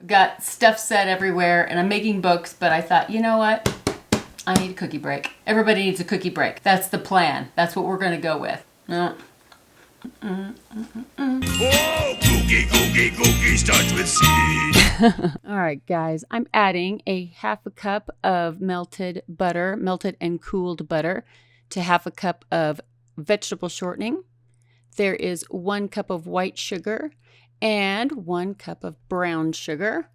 got stuff set everywhere and I'm making books, but I thought, you know what? I need a cookie break. Everybody needs a cookie break. That's the plan. That's what we're going to go with. Oh, cookie starts with C. All right, guys, I'm adding a half a cup of melted butter, melted and cooled butter, to half a cup of vegetable shortening. There is 1 cup of white sugar and 1 cup of brown sugar.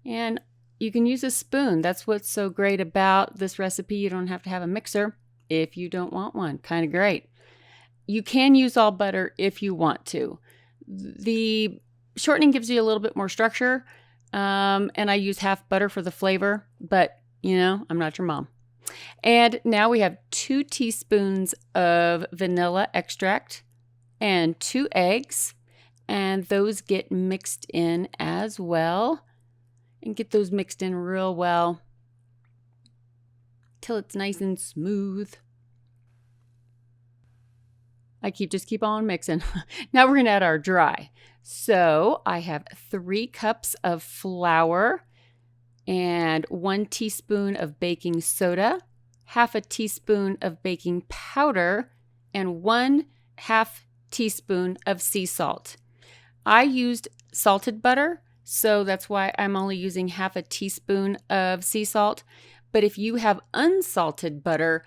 And you can use a spoon. That's what's so great about this recipe. You don't have to have a mixer if you don't want one. Kind of great. You can use all butter if you want to. The shortening gives you a little bit more structure, and I use half butter for the flavor, but you know, I'm not your mom. And now we have 2 teaspoons of vanilla extract and 2 eggs, and those get mixed in as well. And get those mixed in real well till it's nice and smooth. Just keep on mixing. Now we're going to add our dry. So I have 3 cups of flour and 1 teaspoon of baking soda, half a teaspoon of baking powder, and 1/2 teaspoon of sea salt. I used salted butter, so that's why I'm only using half a teaspoon of sea salt. But if you have unsalted butter,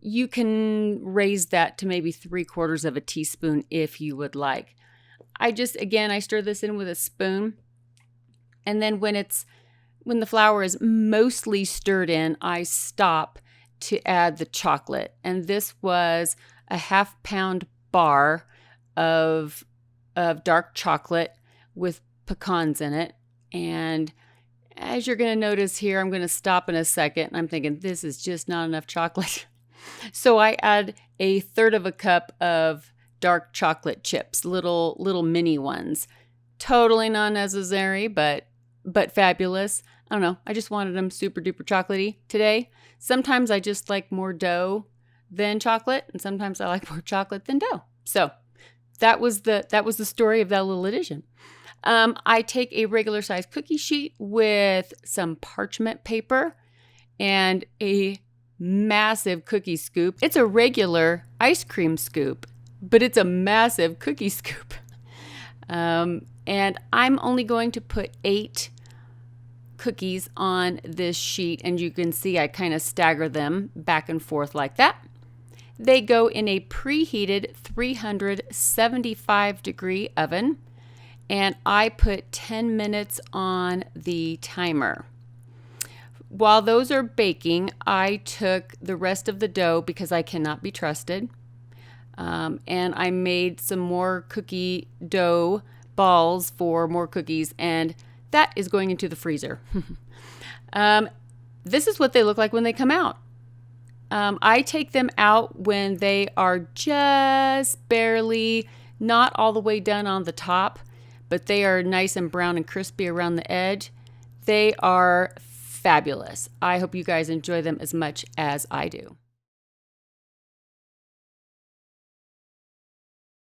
you can raise that to maybe 3/4 of a teaspoon if you would like. I stir this in with a spoon. And then when the flour is mostly stirred in, I stop to add the chocolate. And this was a 1/2 pound bar of dark chocolate with pecans in it. And as you're going to notice here, I'm going to stop in a second. I'm thinking this is just not enough chocolate. So I add 1/3 cup of dark chocolate chips, little mini ones. Totally not necessary, but fabulous. I don't know. I just wanted them super duper chocolatey today. Sometimes I just like more dough than chocolate, and sometimes I like more chocolate than dough. So that was the story of that little addition. I take a regular size cookie sheet with some parchment paper and a massive cookie scoop. It's a regular ice cream scoop, but it's a massive cookie scoop. And I'm only going to put 8 cookies on this sheet, and you can see I kind of stagger them back and forth like that. They go in a preheated 375 degree oven, and I put 10 minutes on the timer. While those are baking, I took the rest of the dough because I cannot be trusted, and I made some more cookie dough balls for more cookies, and that is going into the freezer. This is what they look like when they come out. I take them out when they are just barely, not all the way done on the top, but they are nice and brown and crispy around the edge. They are fabulous. I hope you guys enjoy them as much as I do.